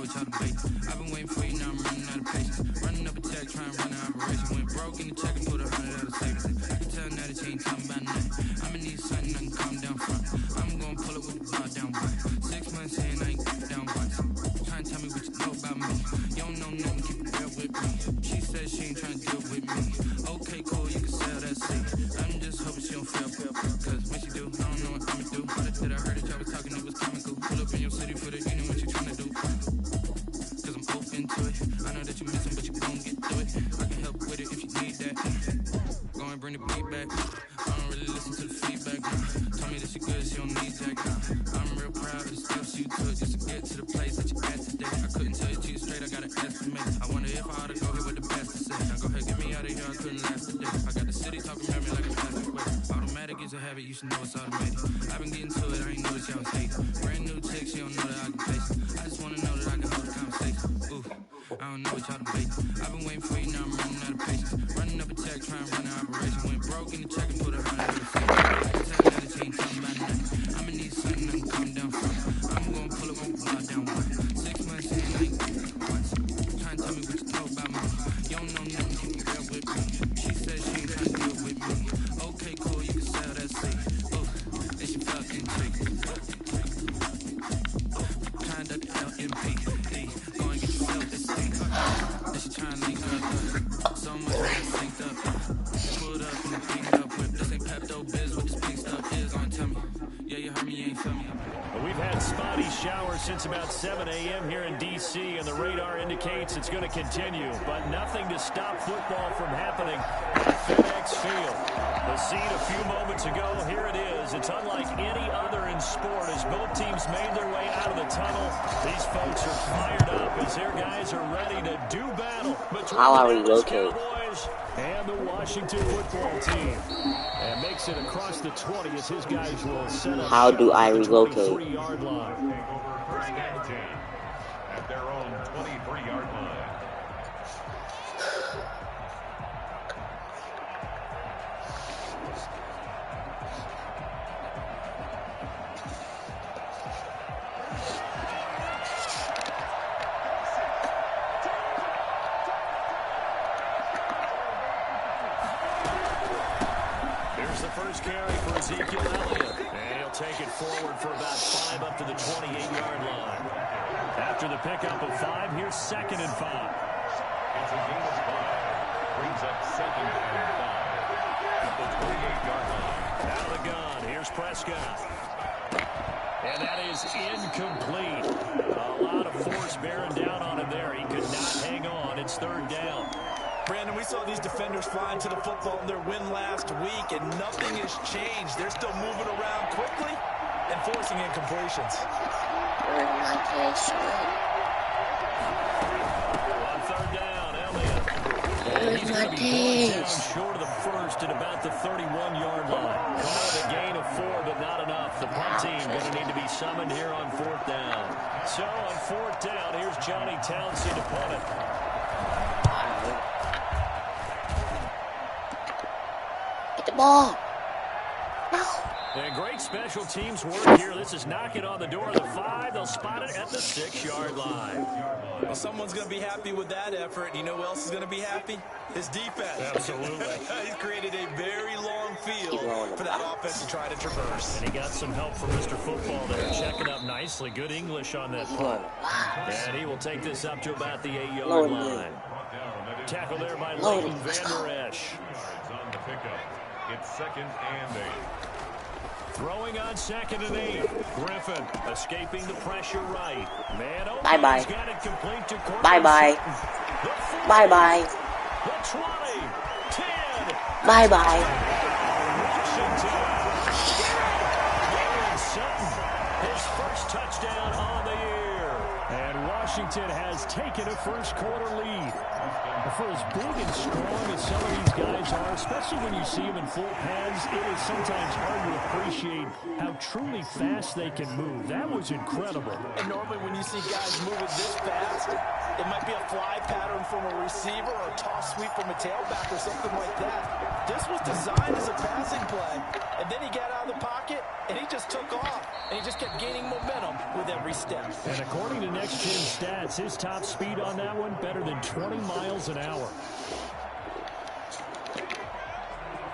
what y'all debate. I've been waiting for you, now I'm running out of patience. Running up a check, trying to run an operation. Went broke in the check and put 100 out of savings. I can tell now that you ain't talking about nothing. I'ma need something I can calm down from. I'm gonna pull it with the bar down, boy. 6 months in, I ain't down once. Trying to tell me what you know about me. You don't know nothing, keep it real with me. She said she ain't trying to deal with me. Okay, cool, you can sell that seat. I'm just hoping she don't fail. Cause when she do, I don't know what I'ma do. All that I heard that y'all was talking, it was comical. Pull up in your city for the, you know what you trying to do. Cause I'm open to it. I know that you missing, but you gon' get through it. I can help with it if you need that. Go and bring the beat back. I don't really listen to the feedback. Told me that she good, she don't need Jack. I'm real proud of the steps you took just to get to the place that you at today. I couldn't tell you to you straight, I got an estimate. I wonder if I ought to go here with the best to say. Now go ahead, get me out of here, I couldn't last today. I got the city talking about me like a plastic way. Automatic is a habit, you should know it's automated. I've been getting to it, I ain't know that y'all was hating. Brand new chick, she don't know that I can face it. I just wanna know that I can hold a conversation. Ooh, I don't know what y'all debate. I've been waiting for you, now I'm running out of patience. Running up a check, trying to run an operation. Went broke in the check and put 100 out of savings. I can tell now that you ain't talking about nothing. I'ma need something I can calm down from. I'm gonna pull it with the bar down, boy. 6 months in, I ain't once. Trying to tell me what you know about me. You don't know nothing, keep it real with me. She said she ain't trying to deal with me. Okay, cool, you can sell that seat. Ooh, it's your fucking chick. Trying to LMP. Go and get yourself this thing. And she trying to link up. So much I got synced up. Pulled up and beating up with. This ain't Pepto Biz, what this pink stuff is. Gonna tell me. Yeah, you heard me, you ain't feel me. We've had spotty showers since about 7 a.m. here in D.C., and the radar indicates it's going to continue, but nothing to stop football from happening at FedEx Field. The scene a few moments ago, here it is. It's unlike any other in sport as both teams made their way out of the tunnel. These folks are fired up as their guys are ready to do battle between the Dallas Cowboys and the Washington football team. And makes it across the 20 as his guys will set up. How do I relocate? 23-yard line. First and 10 at their own 23-yard line. Carry for Ezekiel Elliott. And he'll take it forward for about 5 up to the 28-yard line. After the pickup of 5, here's 2nd and 5. It's a gain of 5. Brings up 2nd and 5 at the 28-yard line. Out of the gun. Here's Prescott. And that is incomplete. A lot of force bearing down on him there. He could not hang on. It's 3rd down. Brandon, we saw these defenders flying to the football in their win last week, and nothing has changed. They're still moving around quickly and forcing incompletions. On 3rd down, Elliott. And he's going to be brought down short of the first at about the 31-yard line. Call it a gain of 4, but not enough. The punt team going to need to be summoned here on 4th down. So on 4th down, here's Johnny Townsend to punt it. Get the ball. No. And great special teams work here. This is knocking on the door of the 5. They'll spot it at the 6-yard line. Well, someone's going to be happy with that effort. You know who else is going to be happy? His defense. Absolutely. He's created a very long field for that offense to try to traverse. And he got some help from Mr. Football there, checking up nicely. Good English on that punt. And he will take this up to about the 8-yard line. Tackle there by Leighton Vander Esch. On the pickup. It's 2nd and 8. Throwing on 2nd and 8. Griffin escaping the pressure right. Man, bye-bye. got it complete to Bye-bye. Bye-bye. The 20. 10. Bye-bye. Washington. Gary Sutton, his first touchdown on the year. And Washington has taken a first-quarter lead. For as big and strong as some of these guys are, especially when you see them in full pads, it is sometimes hard to appreciate how truly fast they can move. That was incredible. And normally when you see guys moving this fast, It might be a fly pattern from a receiver or a toss sweep from a tailback or something like that. This was designed as a passing play, and then he got out of the pocket, and he just took off, and he just kept gaining momentum with every step. And according to Next Gen Stats, his top speed on that one, better than 20 miles an hour.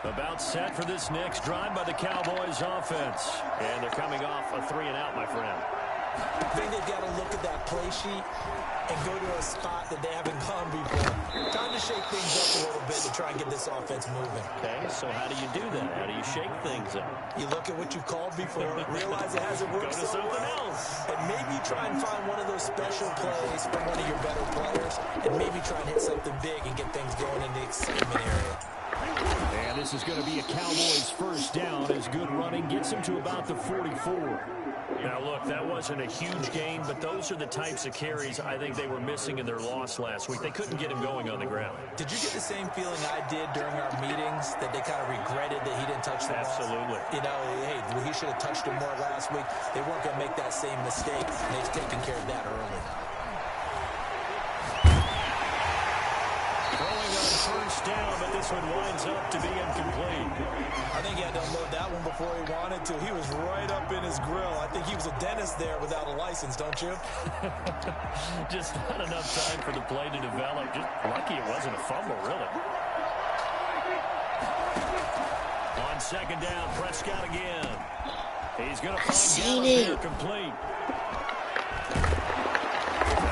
About set for this next drive by the Cowboys offense. And they're coming off a 3-and-out, my friend. I think they've got to look at that play sheet and go to a spot that they haven't gone before. Time to shake things up a little bit to try and get this offense moving. Okay, so how do you do that? How do you shake things up? You look at what you've called before, realize it hasn't worked Go to so something well, else. and maybe try and find one of those special plays from one of your better players, and maybe try and hit something big and get things going in the excitement area. And this is going to be a Cowboys first down as good running gets him to about the 44. Now, look, that wasn't a huge gain, but those are the types of carries I think they were missing in their loss last week. They couldn't get him going on the ground. Did you get the same feeling I did during our meetings, that they kind of regretted that he didn't touch the ball? Absolutely. You know, hey, he should have touched him more last week. They weren't going to make that same mistake, and they've taken care of that early. Throwing on first down, but this one winds up to be incomplete. I think he had to unload that one before he wanted to. He was right up in his grill. I think he was a dentist there without a license, don't you? Just not enough time for the play to develop. Just lucky it wasn't a fumble, really. On second down, Prescott again. He's going to find Gallup here complete.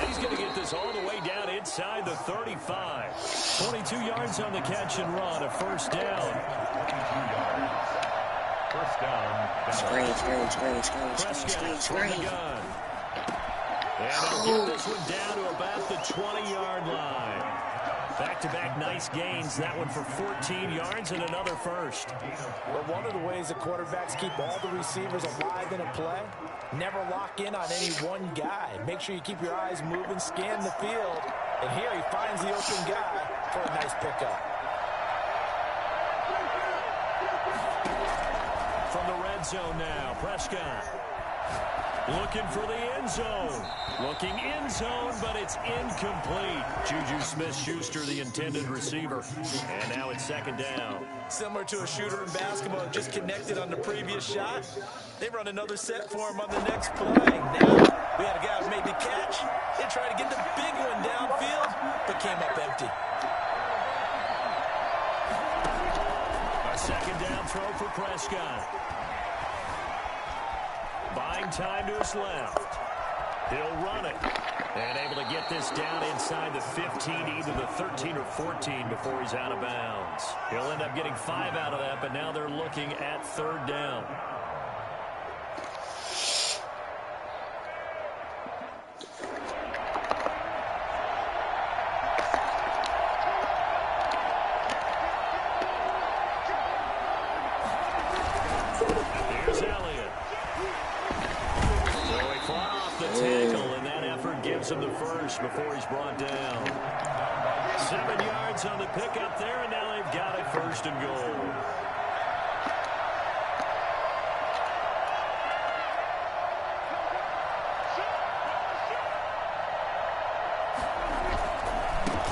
He's going to get this all the way down inside the 35. 22 yards on the catch and run, a first down. First down. Screen. And they'll get this one down to about the 20-yard line. Back-to-back nice gains. That one for 14 yards and another first. But one of the ways that quarterbacks keep all the receivers alive in a play, never lock in on any one guy. Make sure you keep your eyes moving, scan the field. And here he finds the open guy for a nice pickup. From the red zone now, Prescott. Looking for the end zone. Looking in zone, but it's incomplete. Juju Smith-Schuster, the intended receiver. And now it's second down. Similar to a shooter in basketball, just connected on the previous shot. They run another set for him on the next play. Now we had a guy who made the catch. They tried to get the big one downfield, but came up empty. A second down throw for Prescott. Buying time to his left. He'll run it. And able to get this down inside the 15, either the 13 or 14 before he's out of bounds. He'll end up getting 5 out of that, but now they're looking at third down. Here's Elliott. So he fought off the tackle, and that effort gives him the first before he's brought down. 7 yards on the pickup there, and now they've got it first and goal.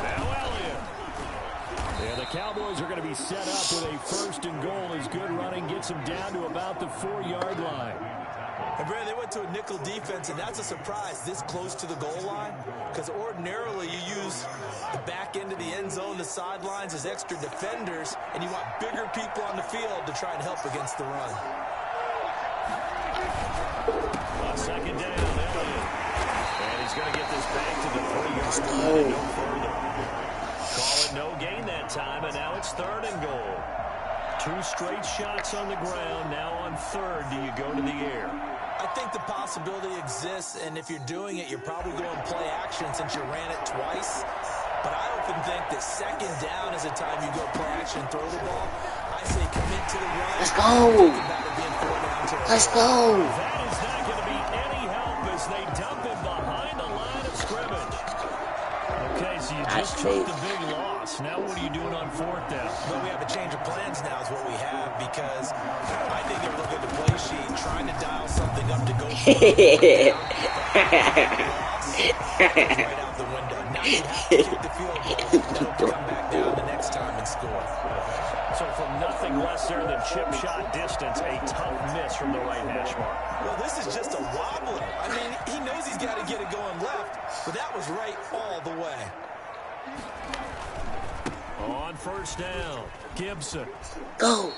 Now Elliott. Yeah, the Cowboys are going to be set up with a first and goal as good running gets them down to about the 4-yard line. And Brad, they went to a nickel defense, and that's a surprise this close to the goal line, because ordinarily you use the back end of the end zone, the sidelines as extra defenders, and you want bigger people on the field to try and help against the run. On second down, Elliott. And he's going to get this back to the 3-yard line and no further. Call it no gain that time, and now it's third and goal. 2 straight shots on the ground. Now on third, do you go to the air? I think the possibility exists, and if you're doing it, you're probably going play action since you ran it twice. But I often think that second down is a time you go play action and throw the ball. I say commit to the run. Let's go. Let's go. That is not going to be any help as they dump him behind the line of scrimmage. Okay, so you just took the big loss. Now what are you doing on fourth down? Well, we have a change of plans now is what we have, because I think they're looking at the play sheet, trying to dial something up to go for it. Right out the window. You have to kick the field goal and hope to come back down the next time and score. So from nothing less there than chip shot distance, a tough miss from the right hash mark. Well, this is just a wobbler. I mean, he knows he's got to get it going left, but that was right all the way. On first down, Gibson. Go.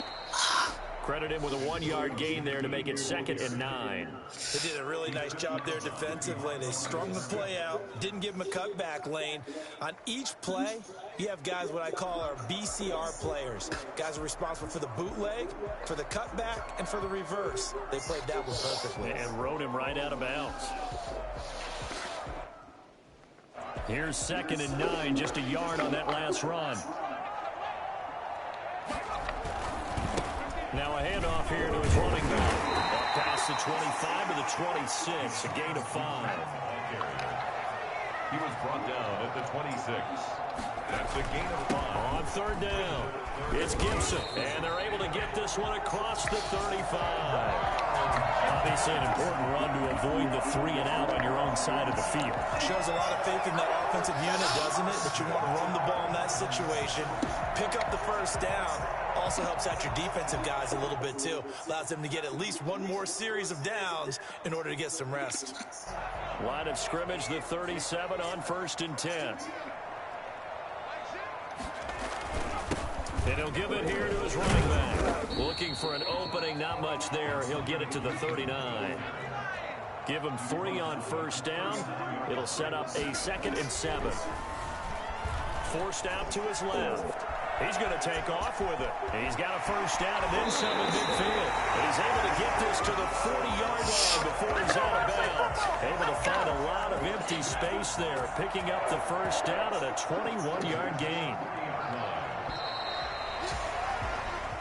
Credit him with a 1-yard gain there to make it 2nd and 9. They did a really nice job there defensively. They strung the play out, didn't give him a cutback lane. On each play, you have guys what I call our BCR players. Guys are responsible for the bootleg, for the cutback, and for the reverse. They played that one perfectly. And rode him right out of bounds. Here's 2nd and 9, just a yard on that last run. Now a handoff here to his running back. Up past the 25 to the 26, a gain of 5. He was brought down at the 26. That's a gain of 5. On 3rd down, it's Gibson, and they're able to get this one across the 35. Obviously an important run to avoid the 3-and-out on your own side of the field. Shows a lot of faith in that offensive unit, doesn't it? But you want to run the ball in that situation. Pick up the first down. Also helps out your defensive guys a little bit, too. Allows them to get at least one more series of downs in order to get some rest. Line of scrimmage, the 37 on 1st and 10. And he'll give it here to his running back. Looking for an opening, not much there. He'll get it to the 39. Give him 3 on first down. It'll set up a 2nd and 7. Forced out to his left. He's going to take off with it. He's got a first down and then some in midfield. And he's able to get this to the 40-yard line before he's out of bounds. Able to find a lot of empty space there, picking up the first down at a 21-yard gain.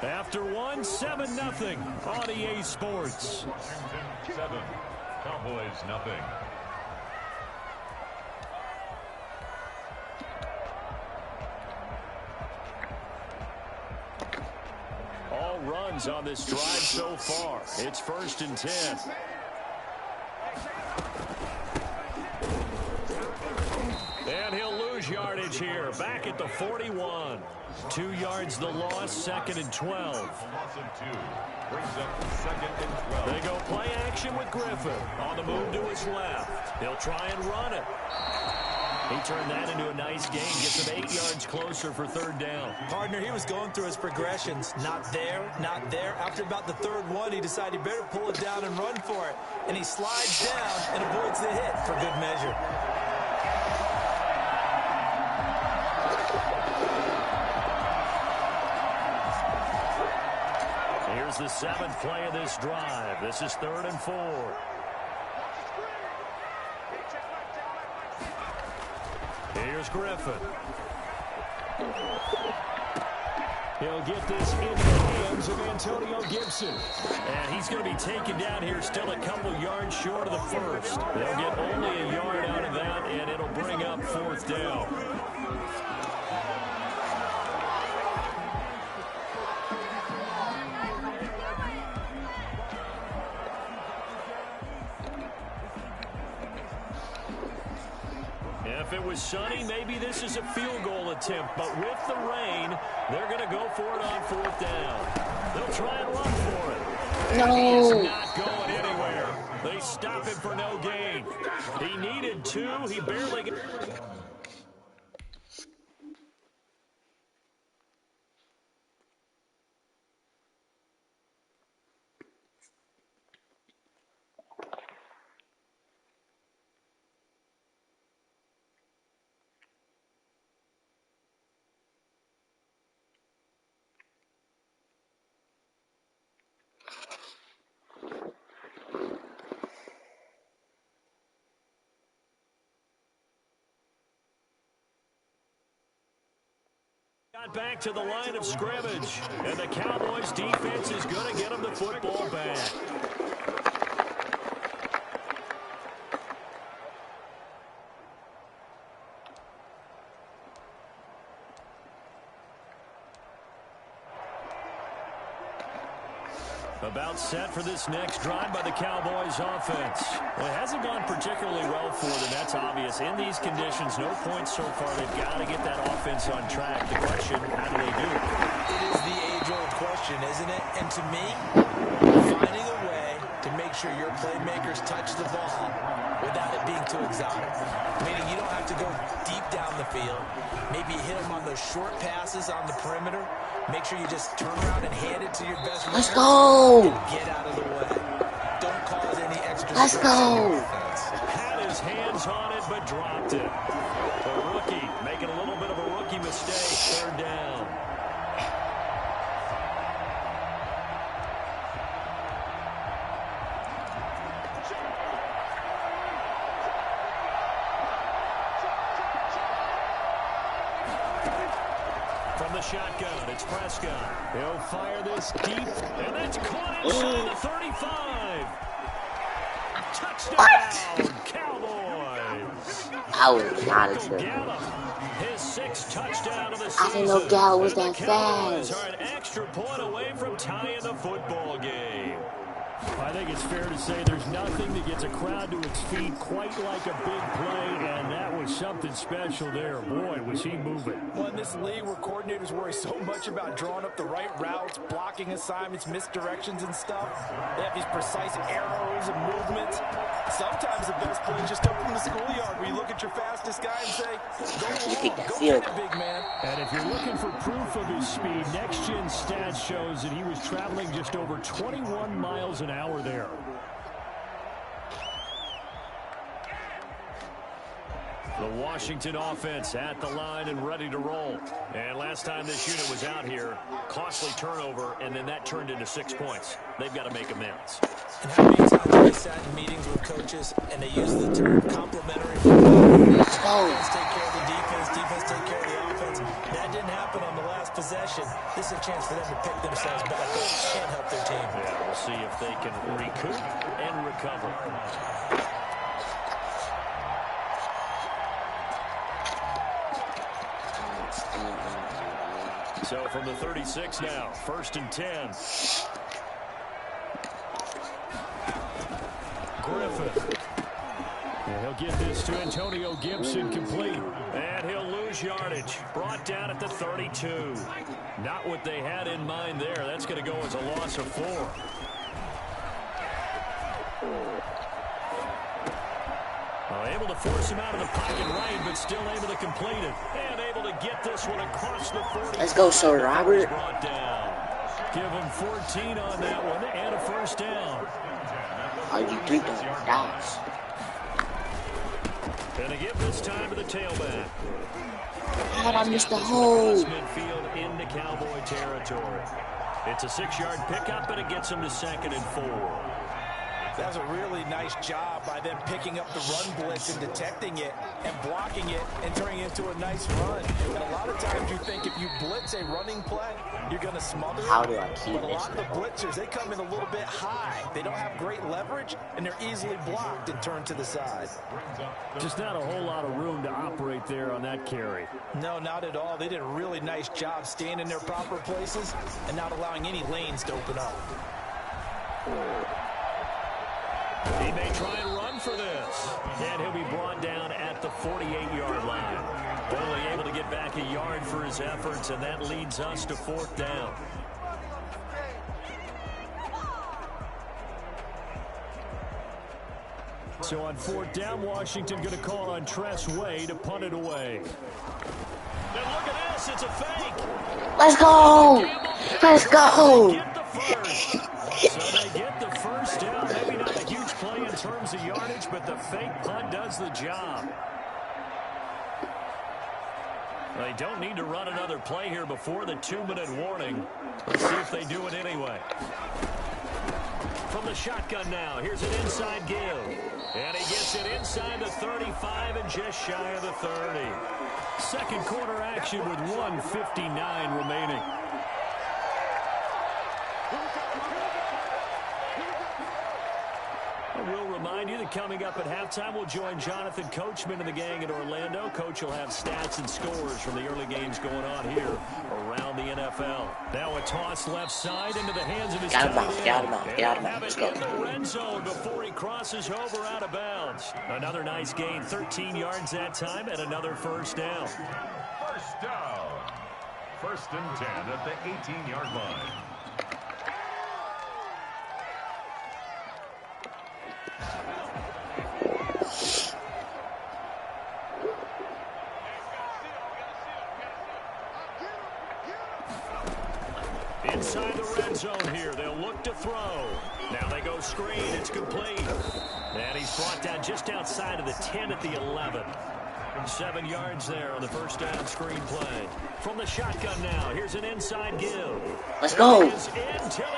After one, 7-0 on EA Sports. Washington 7, Cowboys nothing. All runs on this drive so far. It's 1st and 10. And he'll lose yardage here. Back at the 41. 2 yards the loss, 2nd and 12. Loss of 2 brings up 2nd and 12. They go play action with Griffin. On the move to his left. He'll try and run it. He turned that into a nice gain. Gets him 8 yards closer for 3rd down. Partner, he was going through his progressions. Not there, not there. After about the 3rd one, he decided he better pull it down and run for it. And he slides down and avoids the hit for good measure. Here's the 7th play of this drive. This is 3rd and 4. Here's Griffin. He'll get this into the hands of Antonio Gibson. And he's going to be taken down here, still a couple yards short of the first. They'll get only a yard out of that, and it'll bring up 4th down. If it was sunny, maybe this is a field goal attempt. But with the rain, they're going to go for it on 4th down. They'll try and run for it. No. He is not going anywhere. They stop him for no gain. He needed 2. He barely got... Got back to the line of scrimmage, and the Cowboys defense is going to get them the football back. About set for this next drive by the Cowboys offense. Well, it hasn't gone particularly well for them. That's obvious. In these conditions, no points so far. They've got to get that offense on track. The question, how do they do it? It is the age-old question, isn't it? And to me, finding a way to make sure your playmakers touch the ball without it being too exotic. Meaning you don't have to go deep down the field. Maybe hit them on those short passes on the perimeter. Make sure you just turn around and hand it to your best runner. Let's go. Get out of the way. Don't cause any extra. Let's go. Had his hands on it, but dropped it. The rookie making a little bit of a rookie mistake. Third down. From the shotgun, it's Prescott. He'll fire this deep, and that's caught inside the 35. Touchdown, What? Cowboys. I was not expecting. Gallup, his sixth touchdown of the I season. didn't know Gallup was And that the Cowboys fast. are an extra point away from tying the football game. I think it's fair to say there's nothing that gets a crowd to its feet quite like a big play, and that was something special there. Boy, was he moving. Well, in this league where coordinators worry so much about drawing up the right routes, blocking assignments, misdirections and stuff, they have these precise arrows and movements. Sometimes the best plays just come from the schoolyard where you look at your fastest guy and say, go on, go get it, big man. And if you're looking for proof of his speed, next-gen stats shows that he was traveling just over 21 miles an hour there. The Washington offense at the line and ready to roll. And last time this unit was out here, costly turnover, and then that turned into 6 points. They've got to make amends. And how many times have they sat in meetings with coaches and they use the term complementary football? Offense take care of the defense, defense take care of the offense. That didn't happen on the last possession. This is a chance for them to pick themselves back up and help their team. Yeah, we'll see if they can recoup and recover. So from the 36 now, 1st and 10. Griffin. And he'll get this to Antonio Gibson complete. And he'll lose yardage. Brought down at the 32. Not what they had in mind there. That's going to go as a loss of 4. Able to force him out of the pocket right, but still able to complete it. And able to get this one across the 40. Let's go, Sir Robert. Brought down. Give him 14 on that one and a first down. Are you $3 And to give this time to the tailback. How did I miss the hole? Midfield into Cowboy territory. It's a 6-yard pickup, and it gets him to 2nd and 4. That was a really nice job by them picking up the run blitz and detecting it and blocking it and turning it into a nice run. And a lot of times you think if you blitz a running play, you're going to smother it. How do I keep But a lot of missing the blitzers, they come in a little bit high. They don't have great leverage, and they're easily blocked and turned to the side. Just not a whole lot of room to operate there on that carry. No, not at all. They did a really nice job staying in their proper places and not allowing any lanes to open up. He may try and run for this. And he'll be brought down at the 48-yard line. Only able to get back a yard for his efforts, and that leads us to 4th down. So on 4th down, Washington going to call on Tress Way to punt it away. And look at this, it's a fake. Let's go! Let's go! Get the first. So they get the first down. Maybe not a huge play in terms of yardage, but the fake punt does the job. They don't need to run another play here before the 2-minute warning. Let's see if they do it anyway. From the shotgun now, here's an inside give. And he gets it inside the 35 and just shy of the 30. Second quarter action with 1:59 remaining. I will remind you the break coming up at halftime. We'll join Jonathan Coachman and the gang in Orlando. Coach will have stats and scores from the early games going on here around the NFL. Now a toss left side into the hands of his tight end. Get out of bounds. Let's go. In the red zone before he crosses over out of bounds. Another nice gain, 13 yards that time, and another first down. First down. 1st and 10 at the 18-yard line. Inside the red zone here. They'll look to throw. Now they go screen. It's complete. And he's brought down just outside of the 10 at the 11. 7 yards there on the first down screen play. From the shotgun now. Here's an inside give. Let's go.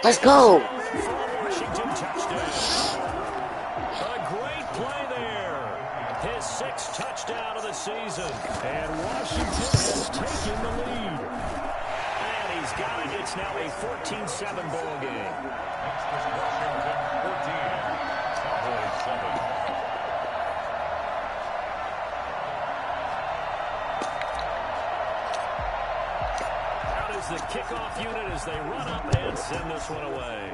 Let's go. Washington touchdown. A great play there. His 6th touchdown of the season. And Washington has taken the lead. And he's got it. It's now a 14-7 ball game. Washington 14. Cowboys 7. The kickoff unit as they run up and send this one away.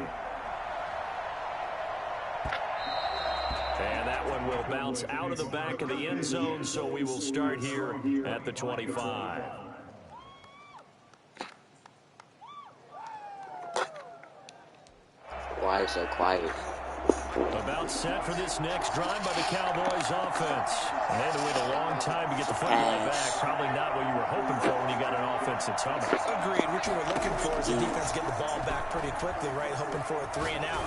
And that one will bounce out of the back of the end zone, so we will start here at the 25. Why is it so quiet? About set for this next drive by the Cowboys offense. And they had to wait a long time to get the football back. Probably not what you were hoping for when you got an offense that's humming. Agreed. What you were looking for is the defense getting the ball back pretty quickly, right? Hoping for a 3 and out.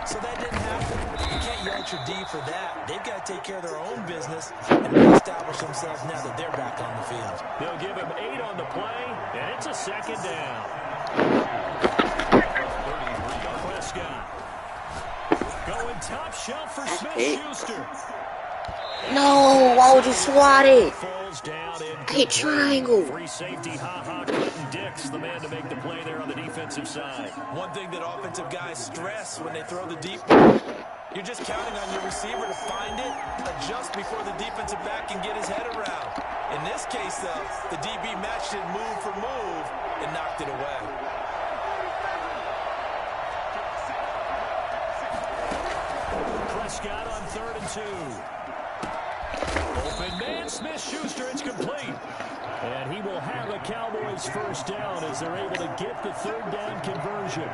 So that didn't happen. You can't yell at your D for that. They've got to take care of their own business and reestablish themselves now that they're back on the field. They'll give him 8 on the play, and it's a 2nd down. Prescott. Going top shelf for Smith-Schuster. No, why would you swat it? Falls down in Hit triangle. Free safety, Clinton Dix, the man to make the play there on the defensive side. One thing that offensive guys stress when they throw the deep, you're just counting on your receiver to find it, adjust before the defensive back can get his head around. In this case, though, the DB matched it move for move and knocked it away. Prescott on 3rd and 2. Open man, Smith-Schuster, it's complete. And he will have the Cowboys first down as they're able to get the 3rd down conversion.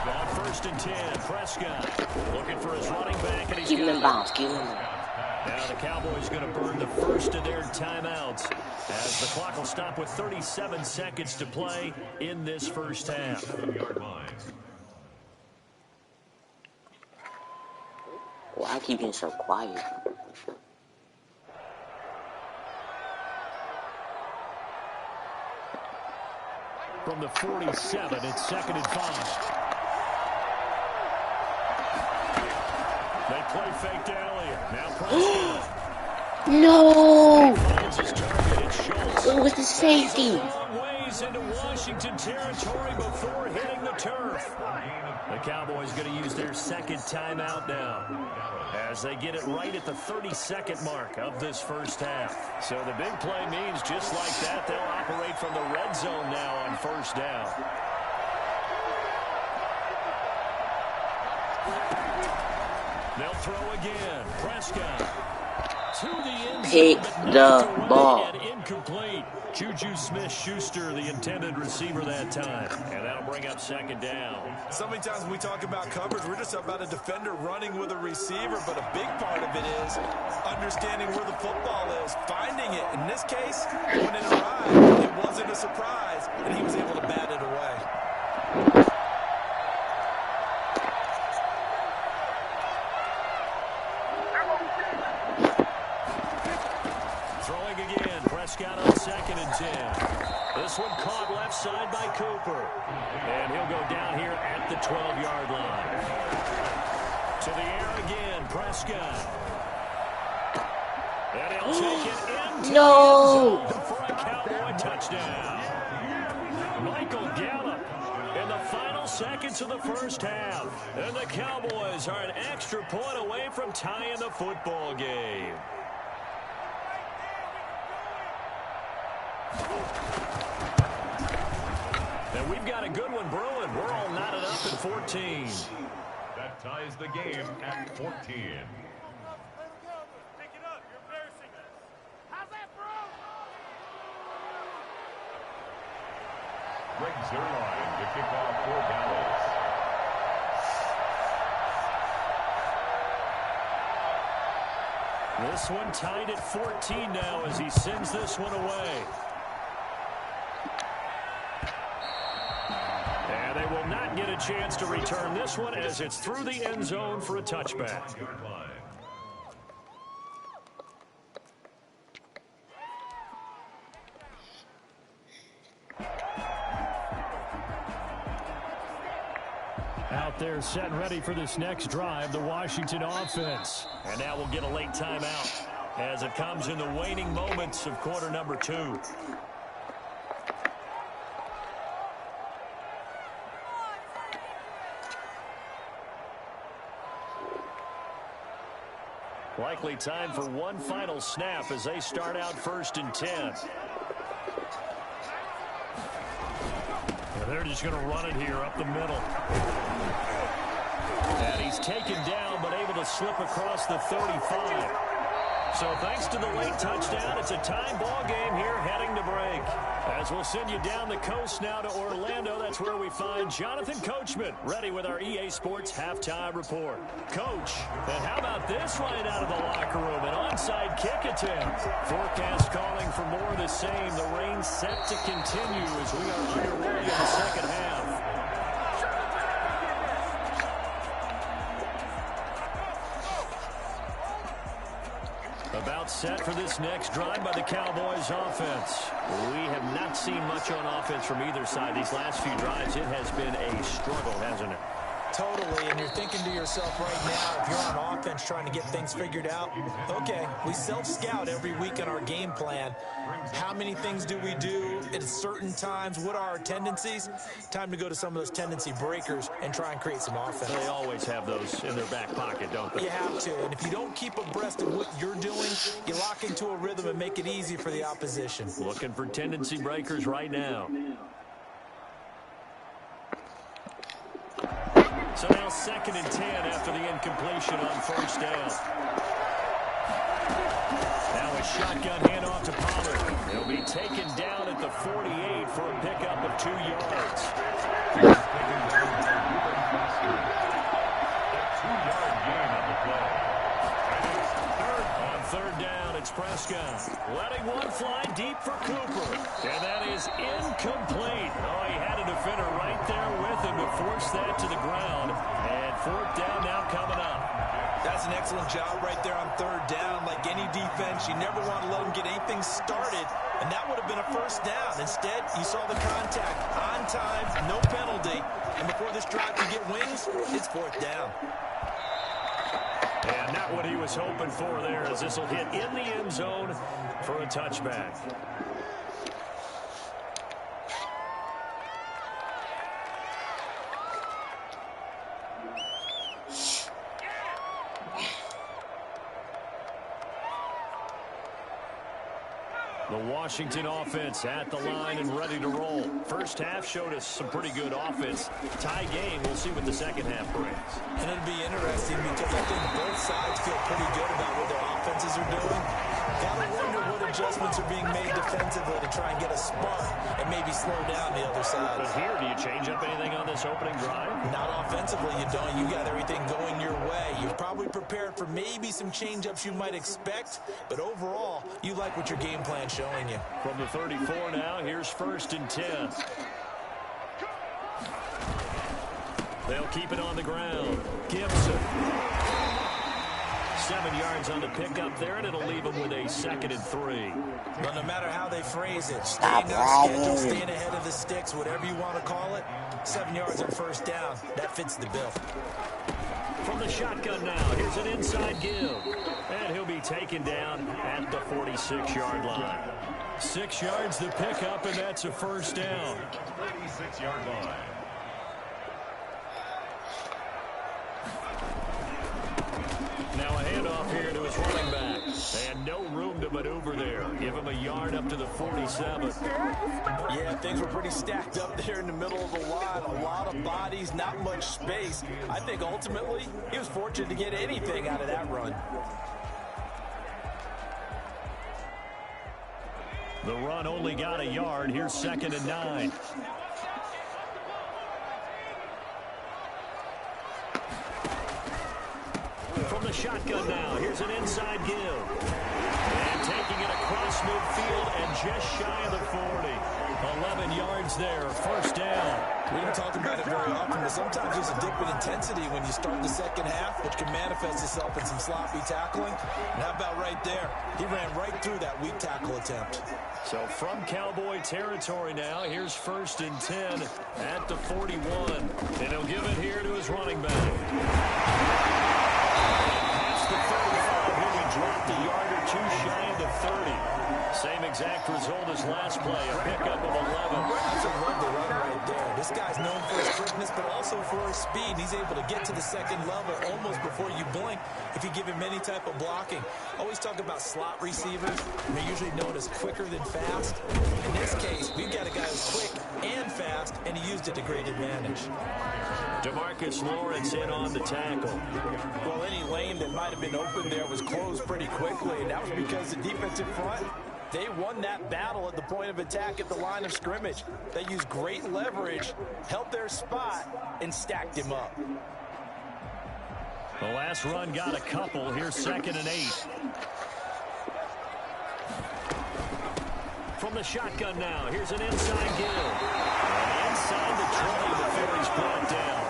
On 1st and 10, Prescott looking for his running back. And he's Keep him in bounds. Keep him in bounds. Now the Cowboys going to burn the first of their timeouts as the clock will stop with 37 seconds to play in this first half. Why keep being so quiet? From the 47, it's 2nd and 5. They play fake to Elliott. Now Prescott. No! Finds his target. It's Schultz. It was the safety. Long ways into Washington territory before hitting the turf. The Cowboys going to use their 2nd timeout now as they get it right at the 32nd mark of this first half. So the big play means just like that, they'll operate from the red zone now on 1st down. They'll throw again. Prescott to the end zone. Pick the ball. And incomplete. Juju Smith-Schuster, the intended receiver that time. And that'll bring up 2nd down. So many times when we talk about coverage, we're just about a defender running with a receiver, but a big part of it is understanding where the football is, finding it. In this case, when it arrived, it wasn't a surprise, and he was able to bat it away. Throwing again, Prescott on 2nd and 10. This one caught left side by Cooper. And he'll go down here at the 12-yard line. To the air again, Prescott. And he'll take it into No! the end zone for a Cowboy touchdown. Michael Gallup in the final seconds of the first half. And the Cowboys are an extra point away from tying the football game. And we've got a good one brewing. We're all knotted up at 14. That ties the game at 14. Greg Zerline to kick off for Dallas. This one tied at 14 now as he sends this one away. And they will not get a chance to return this one as it's through the end zone for a touchback. Out there set and ready for this next drive, the Washington offense. And now we'll get a late timeout as it comes in the waning moments of quarter number 2. Likely time for one final snap as they start out 1st and 10. They're just going to run it here up the middle. And he's taken down but able to slip across the 35. So thanks to the late touchdown, it's a tie ball game here heading to break. As we'll send you down the coast now to Orlando, that's where we find Jonathan Coachman ready with our EA Sports halftime report. Coach, and how about this right out of the locker room? An onside kick attempt. Forecast calling for more of the same. The rain set to continue as we are underway in the second half. About set for this next drive by the Cowboys offense. We have not seen much on offense from either side these last few drives. It has been a struggle, hasn't it? Totally, and you're thinking to yourself right now, if you're on offense trying to get things figured out, okay, we self-scout every week in our game plan. How many things do we do at certain times? What are our tendencies? Time to go to some of those tendency breakers and try and create some offense. They always have those in their back pocket, don't they? You have to, and if you don't keep abreast of what you're doing, you lock into a rhythm and make it easy for the opposition. Looking for tendency breakers right now. So now 2nd and 10 after the incompletion on 1st down. Now a shotgun handoff to Pollard. He'll be taken down at the 48 for a pickup of 2 yards. A 2-yard gain on the play. On 3rd down, it's Prescott. Letting one fly deep for Cooper. And that is incomplete. Oh, he had a defender right there with him to force that to the ground. And 4th down now coming up. That's an excellent job right there on 3rd down. Like any defense, you never want to let them get anything started, and that would have been a 1st down. Instead, you saw the contact on time, no penalty, and before this drive can get wings, it's 4th down. And not what he was hoping for there, as this will hit in the end zone for a touchback. The Washington offense at the line and ready to roll. First half showed us some pretty good offense. Tie game, we'll see what the second half brings. And it'll be interesting because I think both sides feel pretty good about what their offenses are doing. Gotta wonder what adjustments are being made defensively to try and get a spark and maybe slow down the other side. But here, do you change up anything on this opening drive? Not offensively, you don't. You got everything going your way. You're probably prepared for maybe some change-ups you might expect, but overall, you like what your game plan's showing you. From the 34 now, here's 1st and 10. They'll keep it on the ground. Gibson. 7 yards on the pickup there, and it'll leave them with a 2nd and 3. But no matter how they phrase it, staying on schedule, staying ahead of the sticks, whatever you want to call it, 7 yards on 1st down, that fits the bill. From the shotgun now, here's an inside give. And he'll be taken down at the 46-yard line. 6 yards the pickup, and that's a 1st down. 36-yard line. here to his running back. And no room to maneuver there. Give him a yard up to the 47. Yeah, things were pretty stacked up there in the middle of the line. A lot of bodies, not much space. I think ultimately he was fortunate to get anything out of that run. The run only got a yard. Here's 2nd and 9. From the shotgun now, here's an inside give. And taking it across midfield and just shy of the 40. 11 yards there, 1st down. We don't talk about it very often, but sometimes there's a dip in intensity when you start the second half, which can manifest itself in some sloppy tackling. And how about right there? He ran right through that weak tackle attempt. So from Cowboy territory now, here's 1st and 10 at the 41. And he'll give it here to his running back. Past the 35, here we dropped a yard or two shy of the 30. Same exact result as last play, a pickup of 11. That's a love the run right there. This guy's known for his quickness, but also for his speed. He's able to get to the second level almost before you blink if you give him any type of blocking. Always talk about slot receivers. They're usually known as quicker than fast. In this case, we've got a guy who's quick and fast, and he used it to great advantage. DeMarcus Lawrence in on the tackle. Well, any lane that might have been open there was closed pretty quickly, and that was because the defensive front, they won that battle at the point of attack at the line of scrimmage. They used great leverage, held their spot, and stacked him up. The last run got a couple. Here's 2nd and 8. From the shotgun now, here's an inside give. And inside the 20 before he's brought down.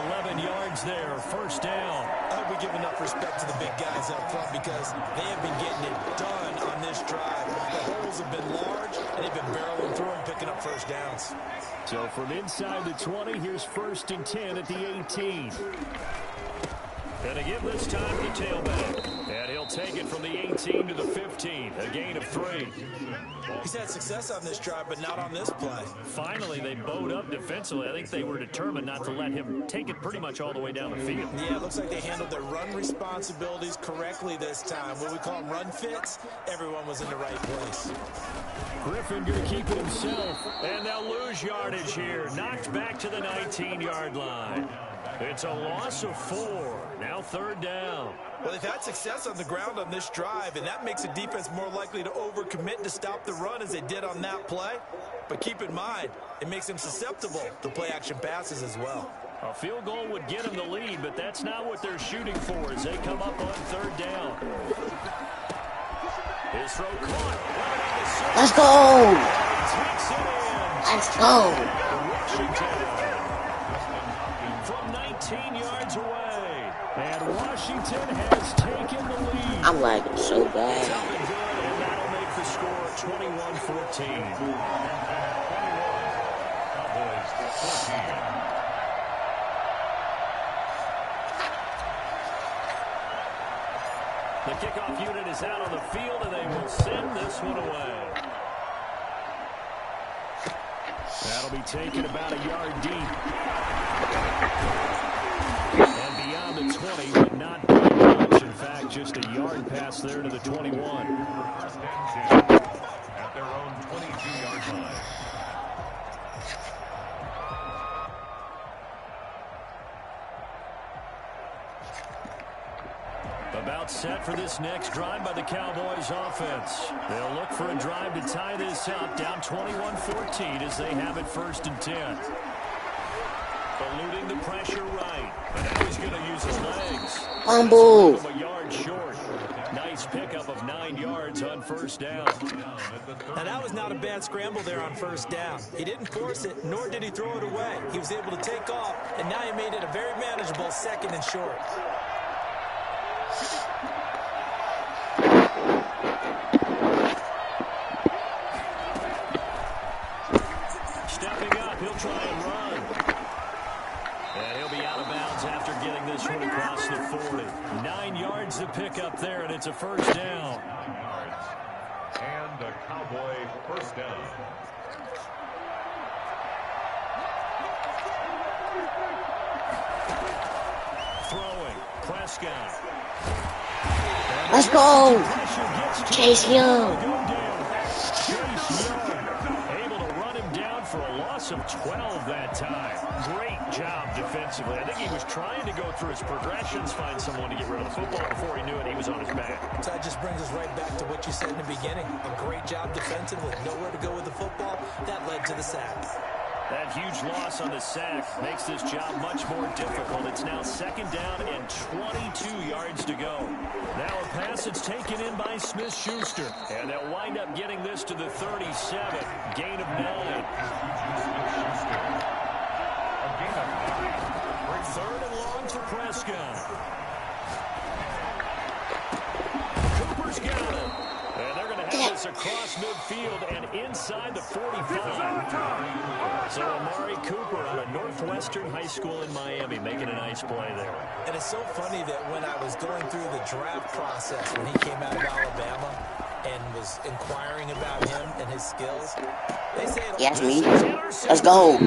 11 yards there, 1st down. I hope we give enough respect to the big guys up front because they have been getting it done on this drive. The holes have been large, and they've been barreling through and picking up 1st downs. So from inside the 20, here's 1st and 10 at the 18. And again this time the tailback. And he'll take it from the 18 to the 15. A gain of 3. He's had success on this drive, but not on this play. Finally, they bowed up defensively. I think they were determined not to let him take it pretty much all the way down the field. Yeah, it looks like they handled their run responsibilities correctly this time. What we call them run fits, everyone was in the right place. Griffin going to keep it himself. And they'll lose yardage here. Knocked back to the 19-yard line. It's a loss of 4. Now 3rd down. Well, they've had success on the ground on this drive, and that makes the defense more likely to overcommit to stop the run as they did on that play. But keep in mind, it makes them susceptible to play-action passes as well. A field goal would get them the lead, but that's not what they're shooting for as they come up on 3rd down. His throw caught. Let's go! Takes it in. Let's go! Washington from 19 yards away. And Washington has taken the lead. I'm lagging so bad. It's up and good, and that'll make the score 21-14. The kickoff unit is out on the field, and they will send this one away. That'll be taken about a yard deep. And beyond the 20, but not very much. In fact, just a yard pass there to the 21. At their own 22-yard line. About set for this next drive by the Cowboys offense. They'll look for a drive to tie this up, down 21-14 as they have it 1st and 10. Eluding the pressure right. But now he's going to use his legs. Fumble. A yard short. Nice pickup of 9 yards on 1st down. Now, that was not a bad scramble there on 1st down. He didn't force it, nor did he throw it away. He was able to take off, and now he made it a very manageable 2nd and short. Stepping up, he'll try and run. And he'll be out of bounds after getting this one across the 40. 9 yards to pick up there, and it's a 1st down. And a Cowboy 1st down. Throwing, Prescott. Let's go. Chase Young. Able to run him down for a loss of 12 that time. Great job defensively. I think he was trying to go through his progressions, find someone to get rid of the football. Before he knew it, he was on his back. So that just brings us right back to what you said in the beginning. A great job defensively. Nowhere to go with the football. That led to the sack. That huge loss on the sack makes this job much more difficult. It's now 2nd down and 22 yards to go. Now a pass that's taken in by Smith-Schuster. And they'll wind up getting this to the 37. Gain of 9. 3rd and long for Prescott. Cooper's got it. And they're going to have this across midfield and inside the 45. So Amari Cooper out of Northwestern High School in Miami making a nice play there. And it's so funny that when I was going through the draft process when he came out of Alabama and was inquiring about him and his skills, they say Yes, me. Let's go.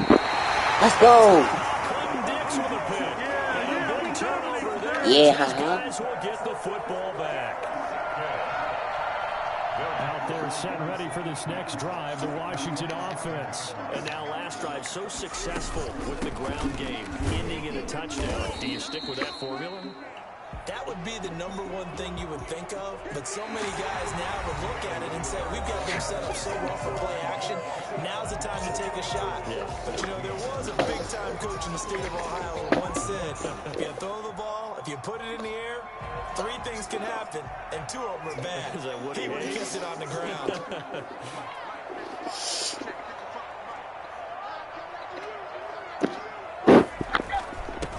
Let's go. Dix with a pick. And a big turnover there. Yeah. These guys will get the football back. Out there set ready for this next drive, the Washington offense. And now last drive so successful with the ground game, ending in a touchdown. Do you stick with that formula? that would be the #1 thing you would think of, but so many guys now would look at it and say, we've got them set up so well for play action, now's the time to take a shot. Yeah. But, you know, there was a big-time coach in the state of Ohio who once said, if you throw the ball, if you put it in the air, 3 things can happen, and 2 of them are bad. He would kiss it on the ground.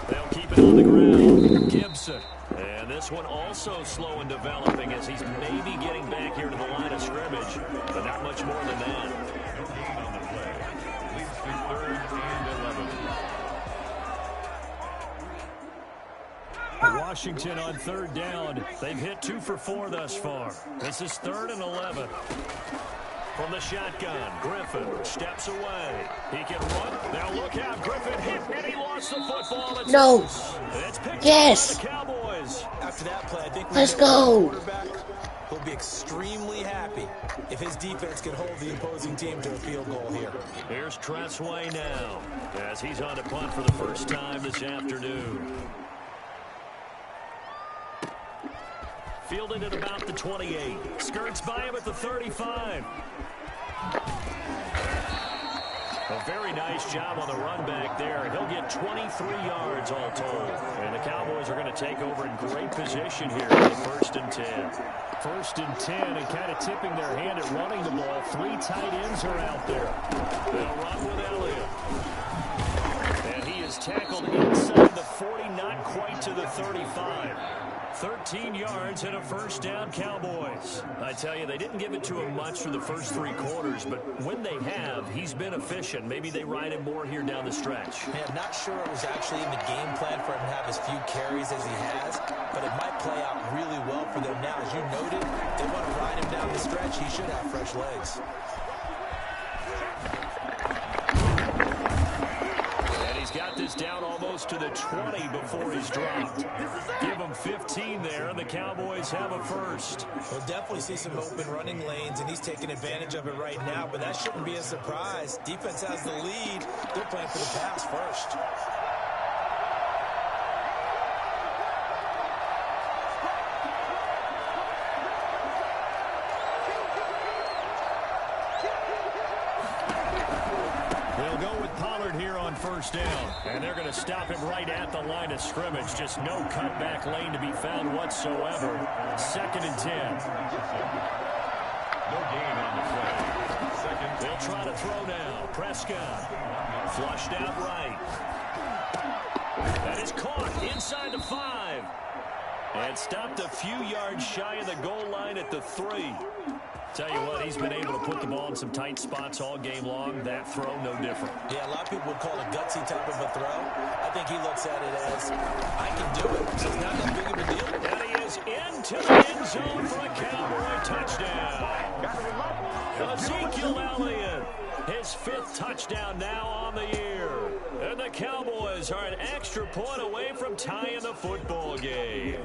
They'll keep it on the ground. Gibson. And this one also slow in developing as he's maybe getting back here to the line of scrimmage, but not much more than that. No gain on the play. Leads to 3rd and 11. Washington on 3rd down. They've hit 2 for 4 thus far. This is 3rd and 11. From the shotgun, Griffin steps away. He can run. Now look out. Griffin hit, and he lost the football. No. It's picked Yes. up by the Cowboys. After that play, I think Let's go. Quarterback will be extremely happy if his defense can hold the opposing team to a field goal here. Here's Tressway now as he's on to punt for the first time this afternoon. Fielded at about the 28. Skirts by him at the 35. A very nice job on the run back there. He'll get 23 yards all told. And the Cowboys are going to take over in great position here in the 1st and 10. 1st and 10 and kind of tipping their hand at running the ball. 3 tight ends are out there. They'll run with Elliott. And he is tackled inside the 40, not quite to the 35. 13 yards and a 1st down, Cowboys. I tell you, they didn't give it to him much for the first 3 quarters, but when they have, he's been efficient. Maybe they ride him more here down the stretch. Yeah, I'm not sure it was actually in the game plan for him to have as few carries as he has, but it might play out really well for them now. As you noted, they want to ride him down the stretch. He should have fresh legs. Got this down almost to the 20 before he's dropped. Give him 15 there, and the Cowboys have a 1st. We'll definitely see some open running lanes, and he's taking advantage of it right now, but that shouldn't be a surprise. Defense has the lead. They're playing for the pass first. Here on 1st down, and they're going to stop him right at the line of scrimmage. Just no cutback lane to be found whatsoever. 2nd and 10. No gain on the play. 2nd. They'll try to throw now. Prescott flushed out right. That is caught inside the 5. And stopped a few yards shy of the goal line at the 3. Tell you what, he's been able to put the ball in some tight spots all game long. That throw, no different. Yeah, a lot of people would call it a gutsy type of a throw. I think he looks at it as, I can do it, so it's not that big of a deal. And he is into the end zone for a Cowboy touchdown. Ezekiel Elliott, his 5th touchdown now on the year. And the Cowboys are an extra point away from tying the football game.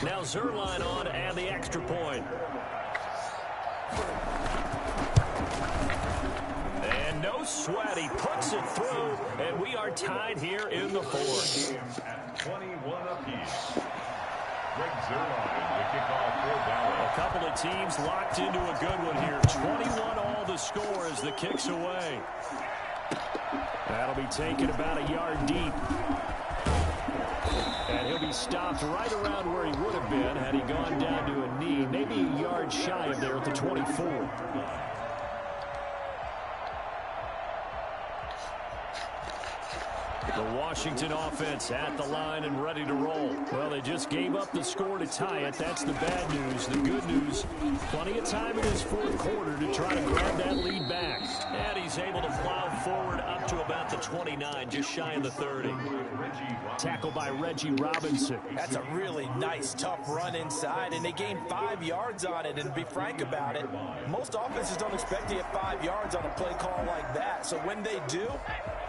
Now Zerline on and the extra point. And no sweat. He puts it through, and we are tied here in the fourth. At 21 apiece. Greg Zerline, the kickoff for Dallas. A couple of teams locked into a good one here. 21 all the score as the kick's away. That'll be taken about a yard deep. And he'll be stopped right around where he would have been had he gone down to a knee, maybe a yard shy of there at the 24. The Washington offense at the line and ready to roll. Well, they just gave up the score to tie it. That's the bad news. The good news, plenty of time in this fourth quarter to try to grab that lead back. And he's able to plow forward up to about the 29, just shy of the 30. Tackle by Reggie Robinson. That's a really nice, tough run inside, and they gained 5 yards on it. And to be frank about it, most offenses don't expect to get 5 yards on a play call like that. So when they do,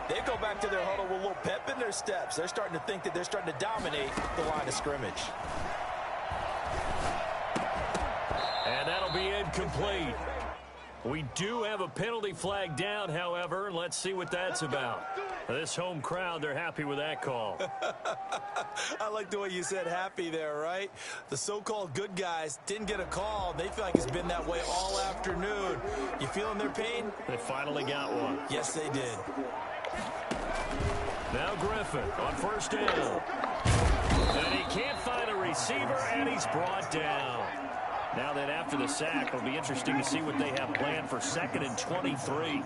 they go back to their huddle with a little pep in their steps. They're starting to think that they're starting to dominate the line of scrimmage. And that'll be incomplete. We do have a penalty flag down, however, and let's see what that's about. This home crowd, they're happy with that call. I like the way you said happy there, right? The so-called good guys didn't get a call. They feel like it's been that way all afternoon. You feeling their pain? They finally got one. Yes, they did. Now Griffin on first down. And he can't find a receiver, and he's brought down. Now that after the sack, it'll be interesting to see what they have planned for 2nd and 23.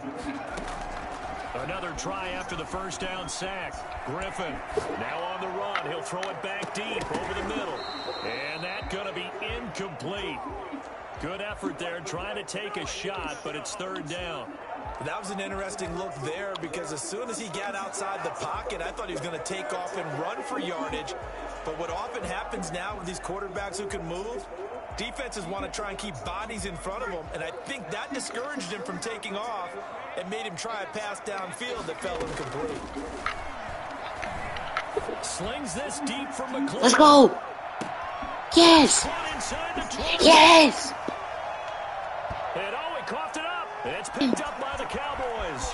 Another try after the first down sack. Griffin now on the run. He'll throw it back deep over the middle. And that's going to be incomplete. Good effort there trying to take a shot, but it's 3rd down. That was an interesting look there because as soon as he got outside the pocket, I thought he was going to take off and run for yardage. But what often happens now with these quarterbacks who can move, defenses want to try and keep bodies in front of them, and I think that discouraged him from taking off and made him try a pass downfield that fell incomplete. Slings this deep from McClellan. Let's go. Yes. Yes. And oh, he coughed it up. And it's picked up by the Cowboys.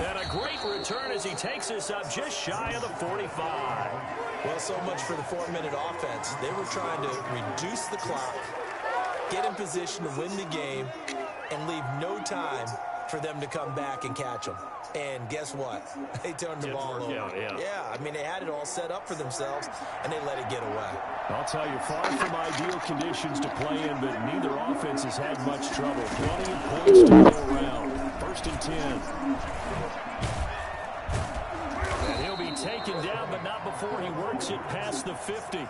And a great return as he takes this up just shy of the 45. Well, so much for the 4-minute offense. They were trying to reduce the clock, get in position to win the game, and leave no time for them to come back and catch them. And guess what? They turned the ball over. Yeah, I mean, they had it all set up for themselves, and they let it get away. I'll tell you, far from ideal conditions to play in, but neither offense has had much trouble. Plenty of points to go around. 1st and 10. And he'll be taken down, but not before he works it past the 50.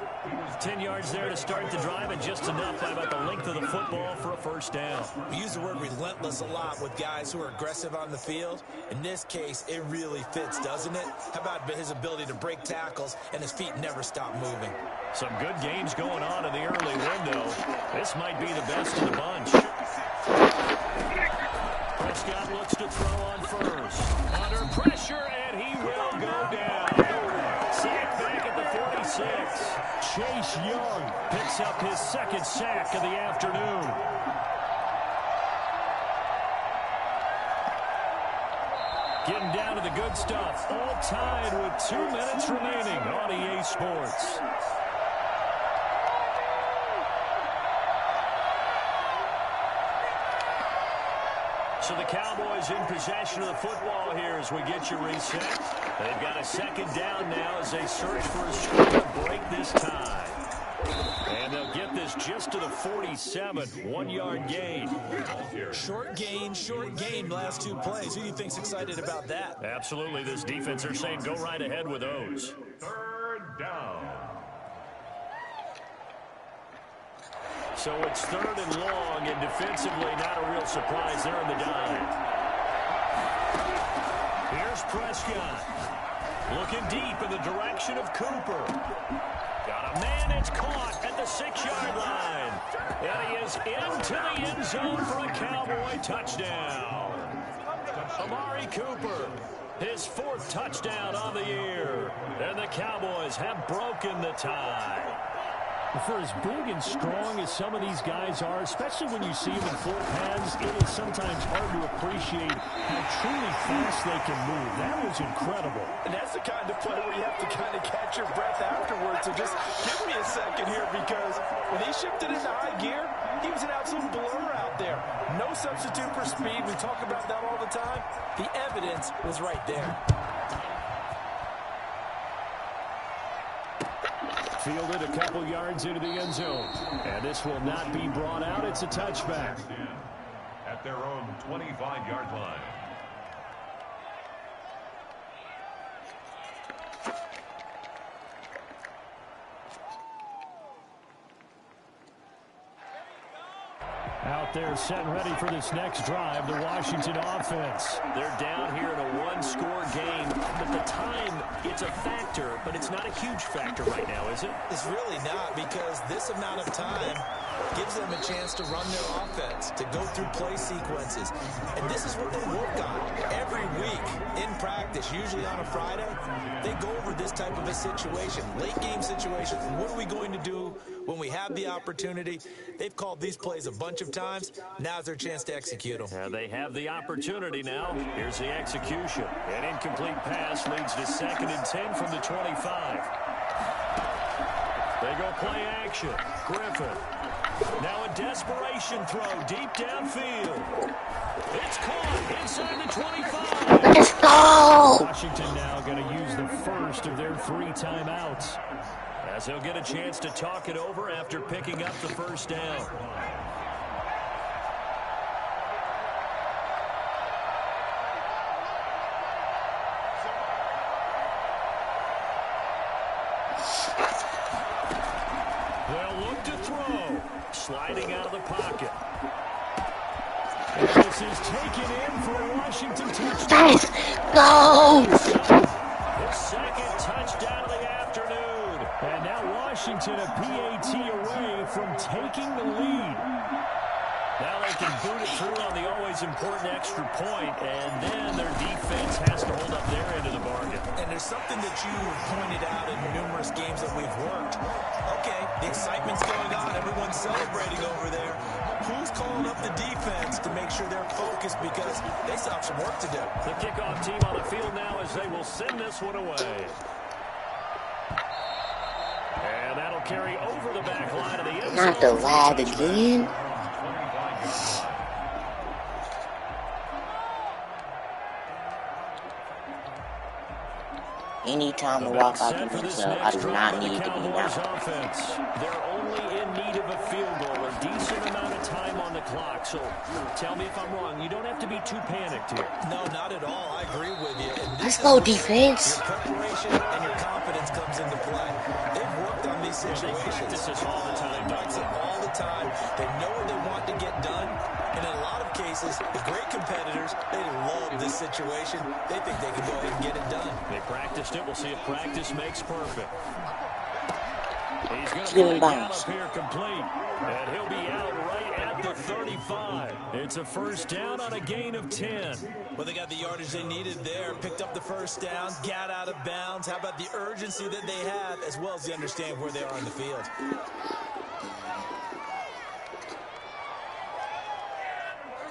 10 yards there to start the drive, and just enough by about the length of the football for a 1st down. We use the word relentless a lot with guys who are aggressive on the field. In this case, it really fits, doesn't it? How about his ability to break tackles and his feet never stop moving? Some good games going on in the early window. This might be the best of the bunch. Prescott looks to throw on first. Under pressure, and he will go down. Sack back at the 46. Chase Young picks up his 2nd sack of the afternoon. Getting down to the good stuff. All tied with 2 minutes remaining on EA Sports. So the Cowboys in possession of the football here as we get you reset. They've got a 2nd down now as they search for a score to break this tie. And they'll get this just to the 47, 1-yard gain. Short gain, last 2 plays. Who do you think's excited about that? Absolutely. This defense are saying go right ahead with those. 3rd down. So it's 3rd and long, and defensively not a real surprise there in the dime. Here's Prescott. Looking deep in the direction of Cooper. Got a man that's caught at the 6-yard line. And he is into the end zone for a Cowboy touchdown. Amari Cooper His 4th touchdown on the year. And the Cowboys have broken the tie. For as big and strong as some of these guys are, especially when you see them in full pads, it is sometimes hard to appreciate how truly fast they can move. That was incredible. And that's the kind of play where you have to kind of catch your breath afterwards. So just give me a second here, because when he shifted into high gear, he was an absolute blur out there. No substitute for speed. We talk about that all the time. The evidence was right there. Fielded a couple yards into the end zone. And this will not be brought out. It's a touchback. At their own 25-yard line. Out there set and ready for this next drive, the Washington offense. They're down here in a one-score game, but the time, it's a factor, but it's not a huge factor right now, is it? It's really not, because this amount of time gives them a chance to run their offense, to go through play sequences. And this is what they work on every week in practice, usually on a Friday. They go over this type of a situation, late game situation. What are we going to do when we have the opportunity? They've called these plays a bunch of times. Now's their chance to execute them. They have the opportunity now. Here's the execution. An incomplete pass leads to 2nd and 10 from the 25. They go play action. Griffin. Now a desperation throw deep downfield. It's caught inside the 25. Let's go! Washington now going to use the first of their 3 timeouts, as they'll get a chance to talk it over after picking up the first down. They'll look to throw. Sliding out of the pocket. And this is taken in for a Washington touchdown. Let's go! The 2nd touchdown of the afternoon. And now Washington a PAT away from taking the lead. Now they can boot it through on the always important extra point, and then their defense has to hold up their end of the bargain. And there's something that you pointed out in numerous games that we've worked. Okay, the excitement's going on. Everyone's celebrating over there. Who's calling up the defense to make sure they're focused, because they still have some work to do? The kickoff team on the field now as they will send this one away. And that'll carry over the back line of the end zone. Not the lad again. Anytime I walk out the window, I do not need to be now. They're only in need of a field goal, a decent amount of time on the clock. So tell me if I'm wrong. You don't have to be too panicked here. No, not at all. I agree with you. Let's go, defense. Your preparation and your confidence comes into play. They've worked on these situations. They practice this all the time. They practice it all the time. They know what they want to get done. And in a lot of cases, the great competitors, they love this situation. They think they can go ahead and get it done. They practiced it. We'll see if practice makes perfect. He's going to Give play down up here complete. And he'll be out right at the 35. It's a first down on a gain of 10. Well, they got the yardage they needed there. Picked up the first down. Got out of bounds. How about the urgency that they have, as well as they understand where they are in the field?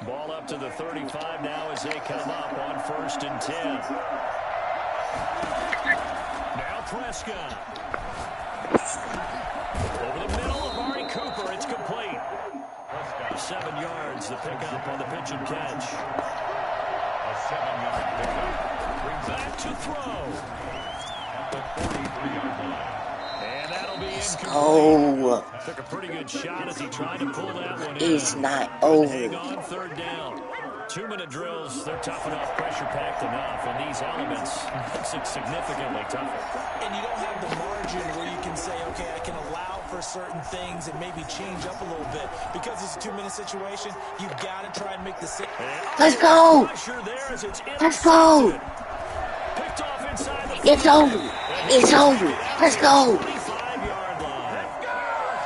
Ball up to the 35 now as they come up on 1st and 10. Now Prescott. Over the middle of Amari Cooper. It's complete. 7 yards, the pickup on the pitch and catch. A 7-yard pickup. Back to throw. The 43-yard line. And that'll be incomplete. Oh, Took a pretty good shot as he tried to pull that one in. it's not over. Hang on 3rd down. 2-minute drills, they're tough enough, pressure-packed enough, and these elements makes it significantly tougher. And you don't have the margin where you can say, okay, I can allow for certain things and maybe change up a little bit. Because it's a 2-minute situation, you've got to try and make the... Let's go. Let's go. Picked off inside the It's over. It's over. Let's go. 25-yard line.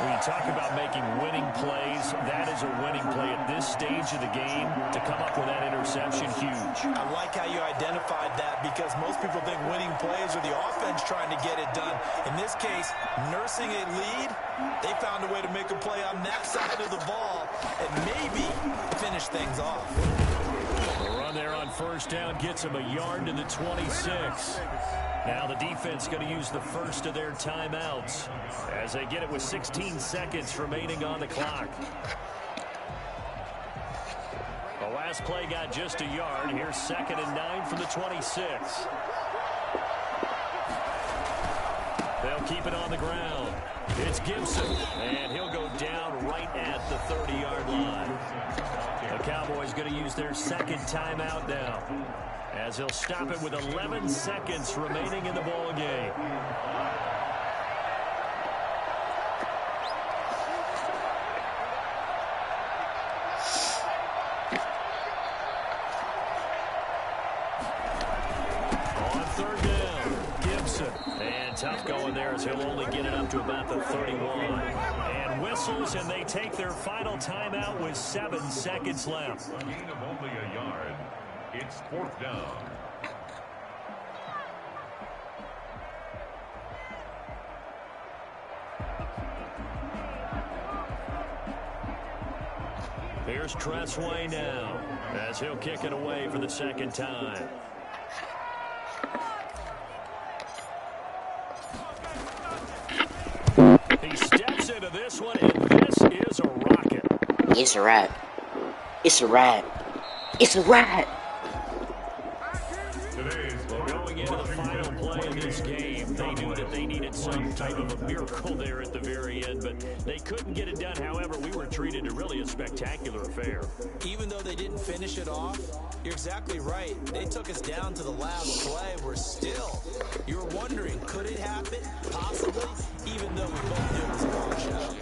When you talk about making winning plays, that is a winning play at this stage of the game. To come up with that interception, huge. I like how you identified that because most people think winning plays are the offense trying to get it done. In this case, nursing a lead, they found a way to make a play on that side of the ball and maybe finish things off. The run there on first down gets him a yard to the 26. Now the defense going to use the first of their timeouts as they get it with 16 seconds remaining on the clock. The last play got just a yard. Here's 2nd and 9 from the 26. They'll keep it on the ground. It's Gibson, and he'll go down right at the 30-yard line. The Cowboys going to use their second timeout now, as he'll stop it with 11 seconds remaining in the ball game. On third down, Gibson. And tough going there as he'll only get it up to about the 31. And whistles, and they take their final timeout with 7 seconds left. A gain of only a yard. It's 4th down. Here's Tressway now as he'll kick it away for the second time. He steps into this one, and this is a rocket. It's a wrap. It's a wrap. It's a wrap. Going into the final play of this game, they knew that they needed some type of a miracle there at the very end, but they couldn't get it done. However, we were treated to really a spectacular affair. Even though they didn't finish it off, you're exactly right. They took us down to the last play. We're still, you're wondering, could it happen? Possibly, even though we both knew it was a long shot.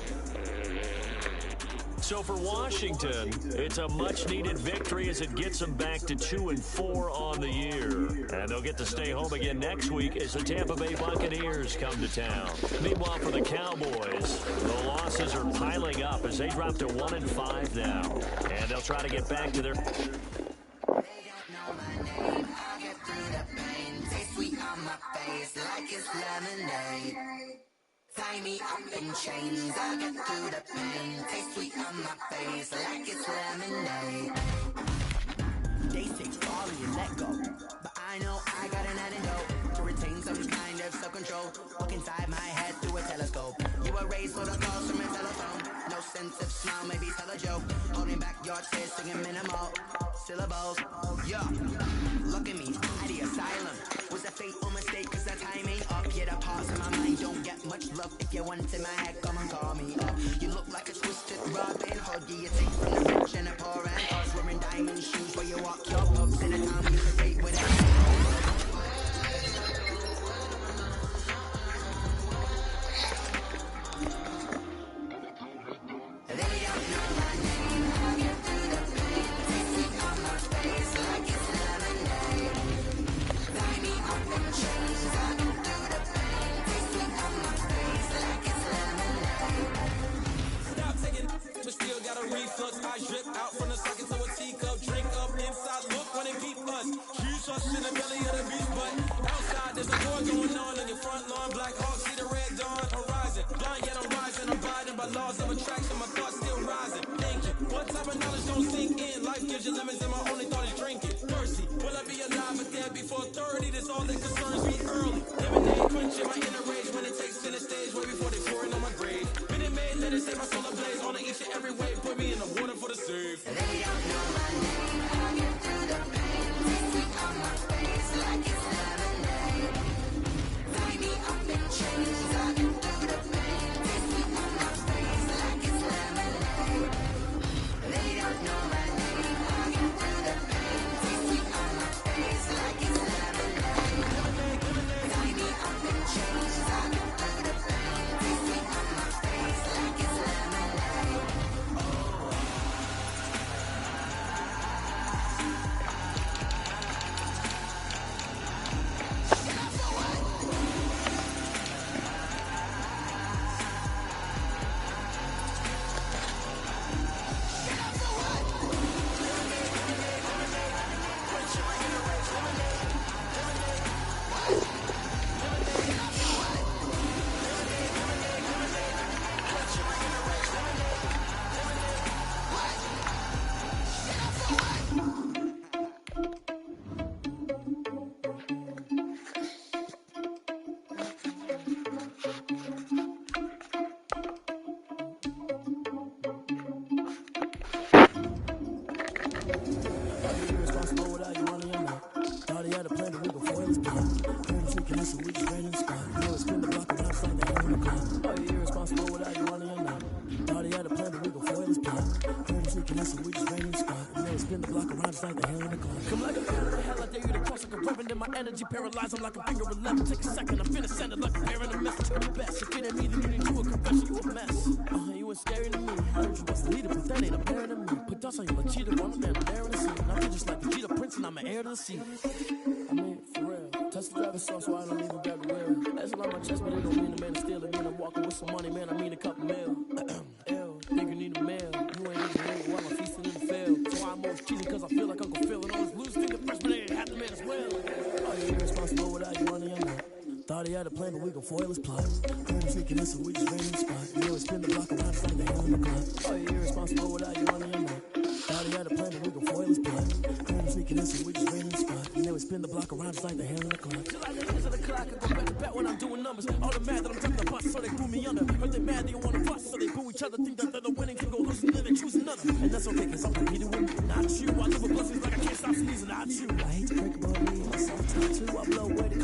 So for Washington, it's a much-needed victory as it gets them back to 2-4 on the year. And they'll get to stay home again next week as the Tampa Bay Buccaneers come to town. Meanwhile, for the Cowboys, the losses are piling up as they drop to 1-5 now. And they'll try to get back to their... Tie me up in chains, I'll get through the pain. Taste sweet on my face like it's lemonade. They say sorry and let go, but I know I got an antidote to retain some kind of self-control. Look inside my head through a telescope. You were raised for the calls from a telephone. No sense of smile, maybe tell a joke. Holding back your tears, singing minimal syllables. Yeah, look at me, at the asylum. Was a fate or mistake, cause that time ain't up. Yet a pause in my mind, don't get much love. If you want in my head, come and call me up. You look like a twisted Robin Hood. Yeah, you take from the rich and the poor and us. Wearing diamond shoes where you walk your pubs in a town you can date with it. us and we just ran in the spot. You know, spin the block around, it's like the hell in the clock. Oh, yeah, irresponsible without you running your night. Thought he had a plan, but we gon' foil his plot. Heard him sneaking us and we just ran in the spot. You know, spin the block around, it's like the hell in the clock. Come like a fan of the hell, I dare you to cross like a weapon. In my energy paralyzed, I'm like a finger 11. Take a second, I'm finna send it like a bear in a message. The best, if it ain't me, then you need to a confession, you a mess. You ain't scary to me. Heard you was the leader, but that ain't apparent to me. Put dust on you like cheetah, on the man, I'm there in the scene. I feel just like the Cheetah Prince, and I'm an heir to the sea. I mean, for real. Touch the driver's sauce, so I don't even grab the wheel. That's on my chest, but it don't mean the man to steal it. Mean I'm walking with some money, man, I mean a couple mil. Ew, think you need a mail. You ain't even here while I'm feasting in the field. So I'm always cheating cause I feel like Uncle Phil. And always lose, think the freshman ain't half the man as well. Oh, you're irresponsible without you running your mouth. Thought he had a plan, but we gon' foil his plot. Heard him sneaking us, so we just ran in the spot. You know, spin the block around, it's like the hell in the clock. Oh, you're irresponsible without you running your mouth. Thought he had a plan, but we gon' foil his plot. Heard him sneaking us, so we just ran in the spot. You know, spin the block around, it's like the hell in the clock. Till I get into the clock, I go back to back when I'm doing numbers. All the mad that I'm taking the bus, so they threw me under. Heard they mad, they don't wanna fuss, so they boo each other. Think that they're the winning, can go lose, and then they choose another. And that's okay, cause I'm competing with me, not you. I live with blessings like I can't stop sneezing, not you. I hate to break it, but me, I'm so tough too. I blow away the